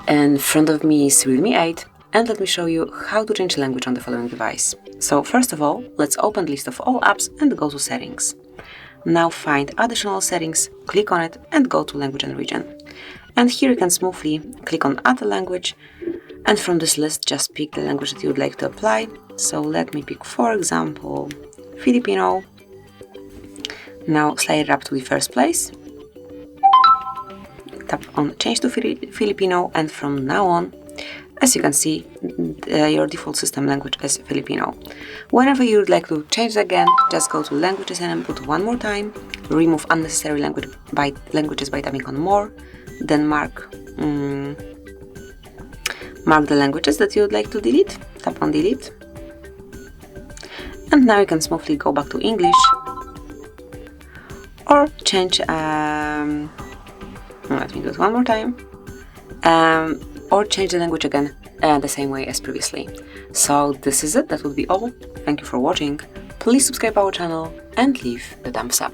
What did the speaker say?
In front of me is REALME 8, and let me show you how to change language on the following device. So first of all, let's open the list of all apps and go to Settings. Now find Additional Settings, click on it and go to Language and Region. And here you can smoothly click on Add a Language, and from this list just pick the language that you would like to apply. So let me pick, for example, Filipino. Now slide it up to the first place. Tap on Change to Filipino, and from now on, as you can see, your default system language is Filipino. Whenever you would like to change it again, just go to Languages and input one more time, remove unnecessary languages by tapping on More, then mark the languages that you would like to delete, tap on Delete, and now you can smoothly go back to English or change, let me do it one more time, or change the language again the same way as previously. So this is it, that would be all. Thank you for watching. Please subscribe our channel and leave the thumbs up.